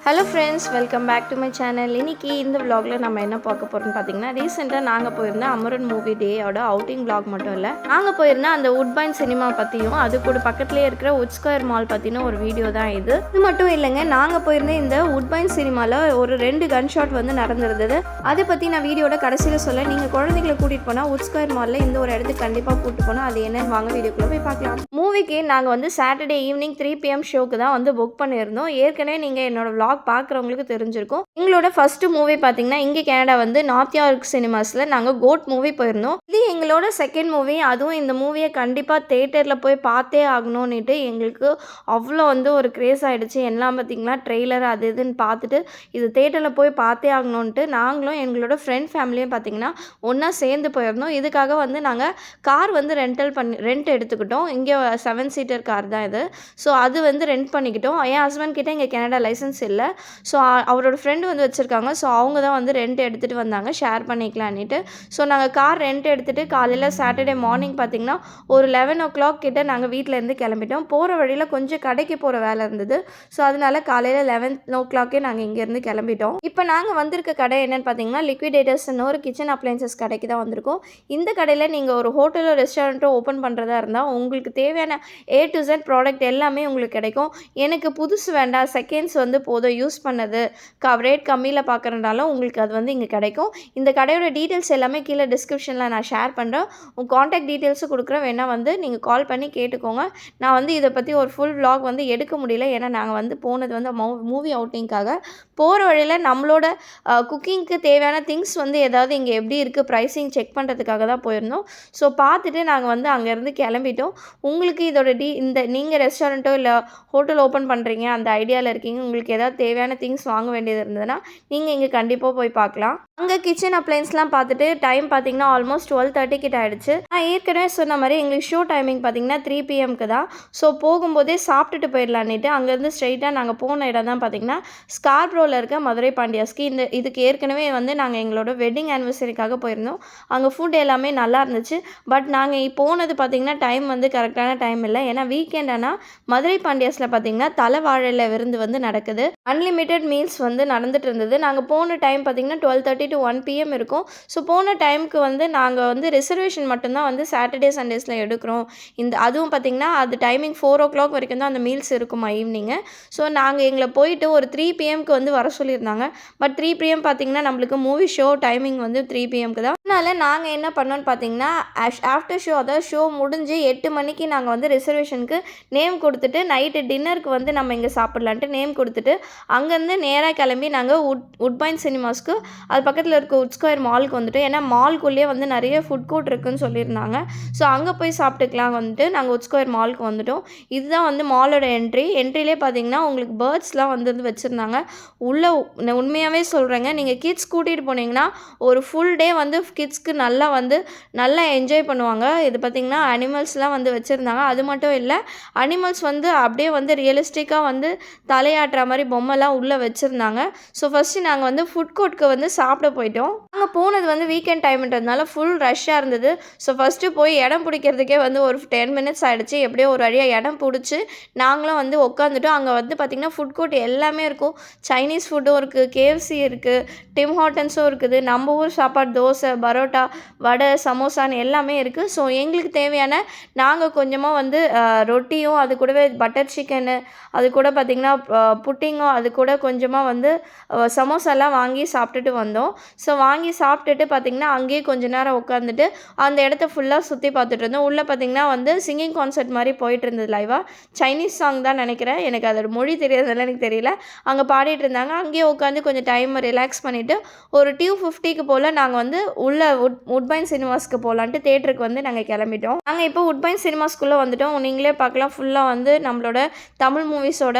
Hello friends, welcome back to my channel. இன்றைக்கி இந்த விலாகில் நம்ம என்ன பார்க்க போகிறோம்னு பார்த்தீங்கன்னா, ரீசெண்டாக நாங்கள் போயிருந்த அமரன் மூவி டேயோட அவுட்டிங் விலாக் மட்டும் இல்லை, நாங்கள் போயிருந்த அந்த உட்பைன் சினிமா பற்றியும் அது கூட பக்கத்துலேயே இருக்கிற உட் ஸ்கொயர் மால் பற்றின ஒரு வீடியோ தான் இது மட்டும் இல்லைங்க. நாங்கள் போயிருந்த இந்த உட்பைன் சினிமாவில் ஒரு 2 கன் ஷாட் வந்து நடந்திருந்தது. அதை பற்றி நான் வீடியோட கடைசியில் சொல்ல, நீங்கள் குழந்தைகளை கூட்டிகிட்டு போனால் உட் ஸ்கொயர் மாலில் இந்த ஒரு இடத்துக்கு கண்டிப்பாக கூப்பிட்டு போனால் அது என்னென்னு வாங்க வீடியோக்குள்ளே போய் பார்க்கலாம். மூவிக்கு நாங்கள் வந்து சாட்டர்டே ஈவினிங் 3 PM ஷோக்கு தான் வந்து புக் பண்ணியிருந்தோம். ஏற்கனவே நீங்கள் என்னோட விலாக் பார்க்குறவங்களுக்கு தெரிஞ்சிருக்கும். எங்களோட ஃபர்ஸ்ட் மூவி பார்த்தீங்கன்னா இங்கே கனடா வந்து நார்த் யார்க் சினிமாஸில் நாங்கள் கோட் மூவி போயிருந்தோம். இது எங்களோட செகண்ட் மூவி. அதுவும் இந்த மூவியை கண்டிப்பாக தேட்டரில் போய் பார்த்தே ஆகணும்னுட்டு எங்களுக்கு அவ்வளோ வந்து ஒரு கிரேஸ் ஆகிடுச்சு. எல்லாம் பார்த்திங்கன்னா ட்ரெய்லர் அது இதுன்னு பார்த்துட்டு இது தேட்டரில் போய் பார்த்தே ஆகணுன்ட்டு நாங்களும் எங்களோட ஃப்ரெண்ட் ஃபேமிலியும் பார்த்திங்கன்னா ஒன்றா சேர்ந்து போயிருந்தோம். இதுக்காக வந்து நாங்கள் கார் வந்து ரெண்ட் எடுத்துக்கிட்டோம். இங்கே 7 சீட்டர் கார் தான் இது. ஸோ அது வந்து ரெண்ட் பண்ணிக்கிட்டோம். என் ஹஸ்பண்ட் கிட்டே இங்கே கனடா லைசன்ஸ் இல்லை. ஸோ அவரோட ஃப்ரெண்டு வந்து வச்சுருக்காங்க. ஸோ அவங்க தான் வந்து ரெண்ட் எடுத்துகிட்டு வந்தாங்க, ஷேர் பண்ணிக்கலான்ட்டு. ஸோ நாங்கள் கார் ரெண்ட் எடுத்துகிட்டு காலையில் சாட்டர்டே மார்னிங் பார்த்திங்கன்னா ஒரு 11 o'clock கிட்டே நாங்கள் வீட்டிலேருந்து கிளம்பிட்டோம். போகிற வழியில் கொஞ்சம் கடைக்கு போகிற வேலை இருந்தது. ஸோ அதனால் காலையில் 11 o'clock நாங்கள் இங்கேருந்து கிளம்பிட்டோம். இப்போ நாங்கள் வந்திருக்க கடை என்னென்னு பார்த்தீங்கன்னா லிக்விடேட்டர்ஸ்னு ஒரு கிச்சன் அப்ளையன்சஸ் கடைக்கு தான் வந்திருக்கோம். இந்த கடையில் நீங்கள் ஒரு ஹோட்டலோ ரெஸ்டாரண்ட்டோ ஓப்பன் பண்ணுறதா இருந்தால் உங்களுக்கு தேவையான A to Z ப்ராடக்ட் எல்லாமே உங்களுக்கு கிடைக்கும். எனக்கு புதுசு வேண்டாம், செகண்ட்ஸ் வந்து போதும், யூஸ் பண்ணது ரேட் கம்மியில் பார்க்குறதுனால உங்களுக்கு அது வந்து இங்கே கிடைக்கும். இந்த கடையோட டீட்டெயில்ஸ் எல்லாமே கீழே டிஸ்கிரிப்ஷனில் நான் ஷேர் பண்ணுறேன். உங்கள் காண்டாக்ட் டீட்டெயில்ஸும் கொடுக்குறேன், வேணால் வந்து நீங்கள் கால் பண்ணி கேட்டுக்கோங்க. நான் வந்து இதை பற்றி ஒரு ஃபுல் vlog வந்து எடுக்க முடியல. ஏன்னா நாங்கள் வந்து போனது வந்து மூவி அவுட்டிங்காக. போகிற வழியில் நம்மளோட குக்கிங்க்கு தேவையான திங்ஸ் வந்து ஏதாவது இங்கே எப்படி இருக்குது ப்ரைஸிங் செக் பண்ணுறதுக்காக தான் போயிருந்தோம். ஸோ பார்த்துட்டு நாங்கள் வந்து அங்கேருந்து கிளம்பிட்டோம். உங்களுக்கு இதோட நீங்கள் ரெஸ்டாரண்ட்டோ இல்லை ஹோட்டல் ஓப்பன் பண்ணுறீங்க அந்த ஐடியாவில் இருக்கீங்க, உங்களுக்கு ஏதாவது தேவையான திங்ஸ் வாங்க வேண்டியது இருந்ததுன்னா நீங்கள் இங்கே கண்டிப்பாக போய் பார்க்கலாம். அங்கே கிச்சன் அப்ளைன்ஸ்லாம் பார்த்துட்டு டைம் பார்த்தீங்கன்னா ஆல்மோஸ்ட் 12:30 கிட்ட ஆகிடுச்சு. நான் ஏற்கனவே சொன்ன மாதிரி எங்களுக்கு ஷோ டைமிங் பார்த்தீங்கன்னா 3 PMக்கு தான். ஸோ போகும்போதே சாப்பிட்டுட்டு போயிடலான்னுட்டு அங்கேருந்து ஸ்ட்ரெயிட்டாக நாங்கள் போன இடம் தான் பார்த்தீங்கன்னா ஸ்கார்ப்ரோவில் இருக்க மதுரை பாண்டியாஸ்க்கு. இதுக்கு ஏற்கனவே வந்து நாங்கள் எங்களோட வெட்டிங் ஆனிவர்சரிக்காக போயிருந்தோம். அங்கே ஃபுட் எல்லாமே நல்லா இருந்துச்சு. பட் நாங்கள் போனது பார்த்திங்கன்னா டைம் வந்து கரெக்டான டைம் இல்லை. ஏன்னா வீக்கெண்ட் ஆனால் மதுரை பாண்டியாஸில் பார்த்திங்கன்னா தலைவாழை விருந்து வந்து நடக்குது. அன்லிமிட்டெட் மீல்ஸ் வந்து நடந்துட்டு இருந்தது. நாங்கள் போன டைம் பார்த்திங்கன்னா 12:30 to 1 PM இருக்கும். ஸோ போன டைமுக்கு வந்து நாங்கள் வந்து ரிசர்வேஷன் மட்டும்தான் வந்து சாட்டர்டே சண்டேஸில் எடுக்கிறோம். அதுவும் பார்த்திங்கன்னா அது டைமிங் 4 o'clock வரைக்கும் தான் அந்த மீல்ஸ் இருக்குமா ஈவினிங்கு. ஸோ நாங்கள் எங்களை போயிட்டு ஒரு 3 PMக்கு வந்து வர சொல்லியிருந்தாங்க. பட் 3 PM பார்த்திங்கன்னா நம்மளுக்கு மூவி ஷோ டைமிங் வந்து 3 PMக்கு தான். அதனால் நாங்கள் என்ன பண்ணோன்னு பார்த்திங்கன்னா ஆஃப்டர் ஷோ, அதாவது ஷோ முடிஞ்சு 8 மணிக்கு நாங்கள் வந்து ரிசர்வேஷனுக்கு நேம் கொடுத்துட்டு நைட்டு டின்னருக்கு வந்து நம்ம இங்கே சாப்பிட்லான்ட்டு நேம் கொடுத்துட்டு அங்கேருந்து நேராக கிளம்பி நாங்கள் உட்பைன் சினிமாஸ்க்கு அது பக்கத்தில் இருக்க உட் ஸ்கொயர் மாலுக்கு வந்துட்டு, ஏன்னா மால்குள்ளேயே வந்து நிறைய ஃபுட் கோர்ட் இருக்குதுன்னு சொல்லியிருந்தாங்க. ஸோ அங்கே போய் சாப்பிட்டுக்கலாம் வந்துட்டு நாங்கள் உட் ஸ்கொயர் மாலுக்கு வந்துவிட்டோம். இதுதான் வந்து மாலோட என்ட்ரிலே பார்த்தீங்கன்னா உங்களுக்கு பேர்ட்ஸ்லாம் வந்து வச்சுருந்தாங்க. உள்ளே உண்மையாகவே சொல்கிறேங்க, நீங்கள் கிட்ஸ் கூட்டிகிட்டு போனீங்கன்னா ஒரு ஃபுல் டே வந்து கிட்ஸ்க்கு நல்லா என்ஜாய் பண்ணுவாங்க. இது பார்த்திங்கன்னா அனிமல்ஸ்லாம் வந்து வச்சுருந்தாங்க. அது மட்டும் இல்லை, அனிமல்ஸ் வந்து அப்படியே வந்து ரியலிஸ்டிக்காக வந்து தலையாட்டுற மாதிரி பொம்மைலாம் உள்ளே வச்சுருந்தாங்க. ஸோ ஃபஸ்ட்டு நாங்கள் வந்து ஃபுட் கோர்ட்டுக்கு வந்து சாப்பிட போயிட்டோம். நாங்கள் போனது வந்து வீக்கெண்ட் டைம்ன்றதுனால ஃபுல் ரஷ்ஷாக இருந்தது. ஸோ ஃபஸ்ட்டு போய் இடம் பிடிக்கிறதுக்கே வந்து ஒரு 10 minutes ஆகிடுச்சு. எப்படியோ ஒரு வழியாக இடம் பிடிச்சி நாங்களும் வந்து உட்காந்துட்டோம். அங்கே வந்து பார்த்திங்கன்னா ஃபுட் கோர்ட் எல்லாமே இருக்கும். சைனீஸ் ஃபுட்டும் இருக்குது, KFC இருக்குது, டிம் ஹார்ட்டன்ஸும் இருக்குது, நம்ம ஊர் சாப்பாடு தோசை, பரோட்டா, வடை, சமோசான்னு எல்லாமே இருக்குது. ஸோ எங்களுக்கு தேவையான நாங்கள் கொஞ்சமாக வந்து ரொட்டியும் அது கூடவே பட்டர் சிக்கனு அது கூட பார்த்திங்கன்னா புட்டிங்கும் அது கூட கொஞ்சமாக வந்து சமோசாலாம் வாங்கி சாப்பிட்டுட்டு வந்தோம். ஸோ வாங்கி சாப்பிட்டுட்டு பார்த்திங்கன்னா அங்கேயே கொஞ்ச நேரம் உட்காந்துட்டு அந்த இடத்த ஃபுல்லாக சுற்றி பார்த்துட்டு இருந்தோம். உள்ளே பார்த்திங்கன்னா வந்து சிங்கிங் கான்சர்ட் மாதிரி போயிட்டு இருந்தது லைவாக. சைனீஸ் சாங் தான் நினைக்கிறேன், எனக்கு அதோட மொழி தெரியாதனால எனக்கு தெரியல. அங்கே பாடிட்டு இருந்தாங்க. அங்கேயே உட்காந்து கொஞ்சம் டைம் ரிலாக்ஸ் பண்ணிவிட்டு ஒரு 2:50 போல் நாங்கள் வந்து உள்ள உட்பைன் சினிமாஸ்க்கு போகலான்ட்டு தேட்டருக்கு வந்து நாங்கள் கிளம்பிட்டோம். நாங்கள் இப்போ உட்பைன் சினிமாஸ்குள்ளே வந்துவிட்டோம். நீங்களே பார்க்கலாம், ஃபுல்லாக வந்து நம்மளோட தமிழ் மூவிஸோட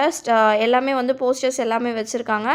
எல்லாமே வந்து போஸ்டர்ஸ் எல்லாமே வச்சுருக்காங்க.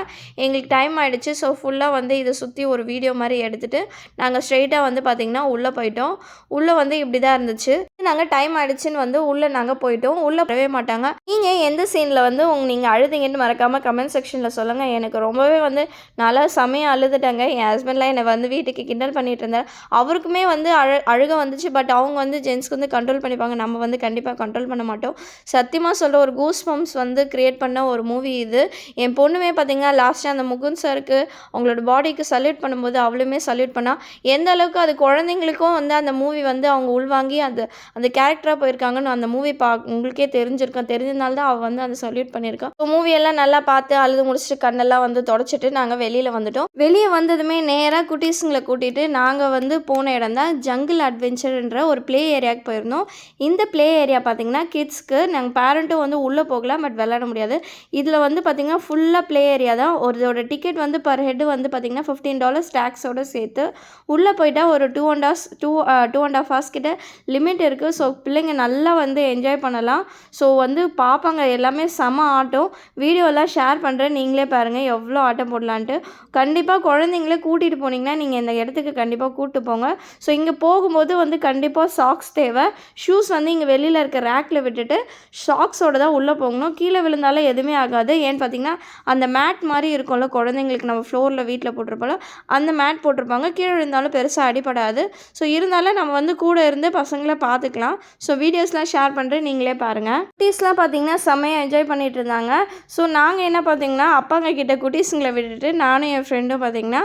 எங்களுக்கு டைம் ஆகிடுச்சு. ஸோ ஃபுல்லாக வந்து இதை சுற்றி ஒரு வீடியோ மாதிரி எடுத்துகிட்டு நாங்கள் ஸ்ட்ரெயிட்டாக வந்து பார்த்திங்கன்னா உள்ளே போயிட்டோம். உள்ளே வந்து இப்படி தான் இருந்துச்சு. நாங்கள் டைம் ஆயிடுச்சுன்னு வந்து உள்ளே நாங்கள் போயிட்டோம். உள்ளே வரவே மாட்டாங்க. நீங்கள் எந்த சீனில் வந்து நீங்கள் அழுதிங்கன்னு மறக்காமல் கமெண்ட் செக்ஷனில் சொல்லுங்கள். எனக்கு ரொம்பவே வந்து நல்லா செமையாக அழுதுட்டாங்க. என் ஹஸ்பண்ட்லாம் என்னை வந்து வீட்டுக்கு கிண்டல் பண்ணிட்டு இருந்தார். அவருக்குமே வந்து அழுக வந்துச்சு. பட் அவங்க வந்து ஜென்ஸ்க்கு வந்து கண்ட்ரோல் பண்ணிப்பாங்க. நம்ம வந்து கண்டிப்பாக கண்ட்ரோல் பண்ண மாட்டோம். சத்தியமாக சொல்கிற ஒரு கூஸ் பம்ப்ஸ் வந்து க்ரியேட் பண்ண ஒரு மூவி இது. என் பொண்ணுமே பார்த்தீங்கன்னா லாஸ்ட்டாக அந்த முகுந்த் சாருக்கு அவங்களோட பாடிக்கு சல்யூட் பண்ணும்போது அவளுமே சல்யூட் பண்ணா. எந்த அளவுக்கு அது குழந்தைங்களுக்கும் வந்து அந்த மூவி வந்து அவங்க உள்வாங்கி அந்த கேரக்டராக போயிருக்காங்கன்னு அந்த மூவி உங்களுக்கே தெரிஞ்சிருக்கும். தெரிஞ்சதுனால தான் அவள் வந்து அந்த சல்யூட் பண்ணியிருக்கான். ஸோ மூவியெல்லாம் நல்லா பார்த்து அழுது முடிச்சுட்டு கண்ணெல்லாம் வந்து தொடச்சிட்டு நாங்கள் வெளியில் வந்துட்டோம். வெளியே வந்ததுமே நேராக குட்டீஸுங்களை கூட்டிகிட்டு நாங்கள் வந்து போன இடம் தான் ஜங்கிள் அட்வென்ச்சர்ன்ற ஒரு ப்ளே ஏரியாவுக்கு போயிருந்தோம். இந்த ப்ளே ஏரியா பார்த்திங்கன்னா கிட்ஸ்க்கு நாங்கள் பேரண்ட்டும் வந்து உள்ளே போகலாம், பட் விளையாட முடியாது. இதில் வந்து பார்த்திங்கன்னா ஃபுல்லாக ப்ளே ஏரியா தான். ஒருதோட டிக்கெட் வந்து பர் ஹெட் வந்து பார்த்திங்கன்னா $15 டேக்ஸோடு சேர்த்து. உள்ளே போயிட்டால் ஒரு 2.5 hours கிட்ட லிமிட் இருக்குது. ஸோ பிள்ளைங்க நல்லா வந்து என்ஜாய் பண்ணலாம். ஸோ வந்து பார்ப்பாங்க, எல்லாமே செம ஆட்டம். வீடியோலாம் ஷேர் பண்ணுறேன், நீங்களே பாருங்கள் எவ்வளோ ஆட்டம் போடலான்ட்டு. கண்டிப்பாக குழந்தைங்களே கூட்டிகிட்டு போனீங்கன்னா நீங்கள் இந்த இடத்துக்கு கண்டிப்பாக கூப்பிட்டு போங்க. ஸோ இங்கே போகும்போது வந்து கண்டிப்பாக சாக்ஸ் தேவை. ஷூஸ் வந்து இங்கே வெளியில் இருக்க ரேக்கில் விட்டுட்டு சாக்ஸோடு தான் உள்ளே போகணும். கீழே விழுந்தாலும் எதுவுமே ஆகாது. ஏன்னு பார்த்தீங்கன்னா அந்த மேட் மாதிரி இருக்கும்ல குழந்தைங்களுக்கு நம்ம ஃப்ளோரில் வீட்டில் போட்டிருப்போம், அந்த மேட் போட்டிருப்பாங்க. கீழே விழுந்தாலும் பெருசாக அடிப்படாது. ஸோ இருந்தாலும் நம்ம வந்து கூட இருந்து பசங்களை பார்த்துக்கலாம். ஸோ வீடியோஸ்லாம் ஷேர் பண்ணுறேன், நீங்களே பாருங்கள். குட்டீஸ்லாம் பார்த்தீங்கன்னா செம்மையாக என்ஜாய் பண்ணிகிட்டு இருந்தாங்க. ஸோ நாங்கள் என்ன பார்த்தீங்கன்னா அப்பாங்க கிட்ட குட்டீஸுங்களை விட்டுட்டு நானும் என் ஃப்ரெண்டும் பார்த்தீங்கன்னா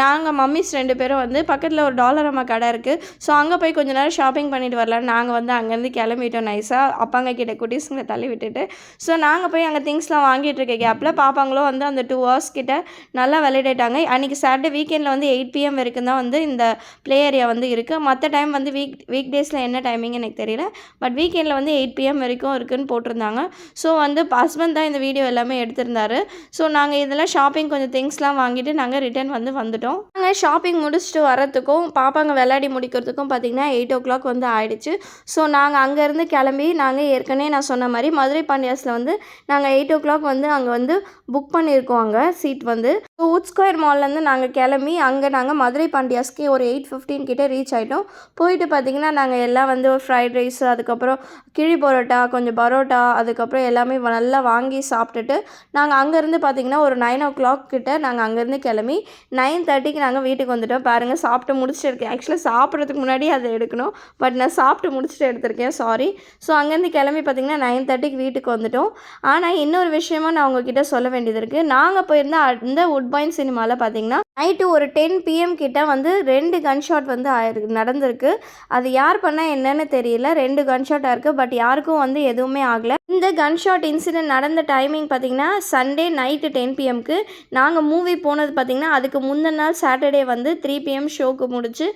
நாங்கள் மம்மிஸ் 2 பேரும் வந்து பக்கத்தில் ஒரு டாலரம்மா கடை இருக்குது. ஸோ அங்கே போய் கொஞ்சம் நேரம் ஷாப்பிங் பண்ணிட்டு வரலாம். நாங்கள் வந்து அங்கேருந்து கிளம்பிட்டோம் நைஸாக அப்பாங்க கிட்ட குட்டீஸுங்களை தள்ளி விட்டுட்டு. ஸோ நாங்கள் போய் அங்கே திங்ஸ்லாம் வாங்கிட்டு இருக்க கேப்பில் பாப்பாங்களும் வந்து அந்த 2 hours கிட்ட நல்லா விளையாடிட்டாங்க. அன்றைக்கி சாட்டர்டே வீக்கெண்டில் வந்து 8 PM வரைக்கும் தான் வந்து இந்த ப்ளே ஏரியா வந்து இருக்குது. மற்ற டைம் வந்து வீக் டேஸில் என்ன டைமிங் எனக்கு தெரியல, பட் வீக்கெண்டில் வந்து 8 PM வரைக்கும் இருக்குதுன்னு போட்டிருந்தாங்க. ஸோ வந்து ஹஸ்பண்ட் தான் இந்த வீடியோ எல்லாமே எடுத்திருந்தாரு. ஸோ நாங்கள் இதெல்லாம் ஷாப்பிங் கொஞ்சம் திங்ஸ்லாம் வாங்கிட்டு நாங்கள் ரிட்டர்ன் வந்துட்டோம். நாங்கள் ஷாப்பிங் முடிச்சுட்டு வரத்துக்கும் பாப்பாங்க விளையாடி முடிக்கிறதுக்கும் பார்த்திங்கன்னா 8 o'clock வந்து ஆயிடுச்சு. ஸோ நாங்கள் அங்கேருந்து கிளம்பி நாங்கள் ஏற்கனவே நான் சொன்ன மாதிரி மதுரை பாண்டியாஸில் வந்து நாங்கள் 8 o'clock வந்து அங்கே வந்து புக் பண்ணியிருக்கோம். அங்கே சீட் வந்து ஸோ வுட் ஸ்கொயர் மால்லேருந்து நாங்கள் கிளம்பி அங்கே நாங்கள் மதுரை பாண்டியாஸ்க்கு ஒரு 8:15 கிட்டே ரீச் ஆகிட்டோம். போயிட்டு பார்த்திங்கன்னா நாங்கள் எல்லாம் வந்து ஒரு ஃப்ரைட் ரைஸு, அதுக்கப்புறம் கிழி பரோட்டா, கொஞ்சம் பரோட்டா, அதுக்கப்புறம் எல்லாமே நல்லா வாங்கி சாப்பிட்டுட்டு நாங்கள் அங்கேருந்து பார்த்திங்கன்னா ஒரு 9 o'clock கிட்ட நாங்கள் அங்கேருந்து கிளம்பி 9:30க்கு நாங்கள் வீட்டுக்கு வந்துட்டோம். பாருங்கள் சாப்பிட்டு முடிச்சுட்டு இருக்கேன். ஆக்சுவலாக சாப்பிட்றதுக்கு முன்னாடி அதை எடுக்கணும், பட் நான் சாப்பிட்டு முடிச்சுட்டு எடுத்திருக்கேன், சாரி. ஸோ அங்கேருந்து கிளம்பி பார்த்திங்கன்னா 9:30க்கு வீட்டுக்கு வந்துட்டோம். ஆனால் இன்னொரு விஷயமா நான் உங்ககிட்ட சொல்ல வேண்டியது இருக்குது. நாங்கள் போயிருந்த அந்த வுட்பைன் சினிமாவில் பார்த்திங்கன்னா நைட்டு ஒரு 10 PM கிட்ட வந்து 2 கன்ஷாட் வந்து நடந்திருக்கு. அது யார் பண்ணால் என்னன்னு தெரியல. 2 கன்ஷாட்டாக இருக்குது, பட் யாருக்கும் வந்து எதுவுமே ஆகலை. இந்த கன்ஷாட் இன்சிடென்ட் நடந்த டைமிங் பார்த்திங்கன்னா சண்டே நைட்டு 10 PMக்கு. நாங்கள் மூவி போனது பார்த்திங்கன்னா அதுக்கு முந்தின நாள் சாட்டர்டே வந்து 3 PM ஷோக்கு முடிச்சு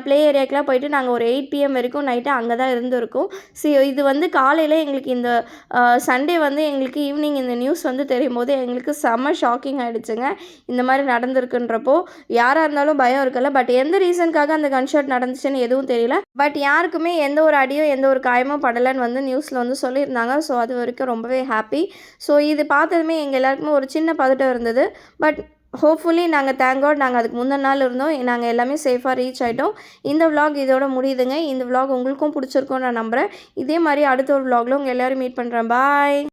ப்ளே ஏரியாக்கெலாம் போயிட்டு நாங்கள் ஒரு 8 PM வரைக்கும் நைட்டு அங்கே தான் இருந்திருக்கோம். இது வந்து காலையில் எங்களுக்கு இந்த சண்டே வந்து எங்களுக்கு ஈவினிங் இந்த நியூஸ் வந்து தெரியும் போது எங்களுக்கு செம்ம ஷாக்கிங் ஆகிடுச்சுங்க. இந்த மாதிரி நடந்திருக்குன்றப்போ யாராக இருந்தாலும் பயம் இருக்குல்ல. பட் எந்த ரீசனுக்காக அந்த கன்ஷாட் நடந்துச்சுன்னு எதுவும் தெரியல. பட் யாருக்குமே எந்த ஒரு அடியும் எந்த ஒரு காயமும் படலைன்னு வந்து நியூஸில் வந்து சொல்லியிருந்தாங்க. ஸோ அது வரைக்கும் ரொம்பவே ஹாப்பி. ஸோ இது பார்த்ததுமே எங்கள் எல்லாருக்குமே ஒரு சின்ன பதட்டம் இருந்தது. பட் ஹோப்ஃபுல்லி நாங்கள் தேங்க் காட் நாங்கள் அதுக்கு முந்தின நாள் இருந்தோம். நாங்கள் எல்லாமே சேஃபாக ரீச் ஆகிட்டோம். இந்த விலாக் இதோட முடியுதுங்க. இந்த விலாக் உங்களுக்கும் பிடிச்சிருக்கும்னு நான் நம்புகிறேன். இதே மாதிரி அடுத்த ஒரு விலாகில் உங்கள் எல்லோரும் மீட் பண்ணுறேன். பாய்.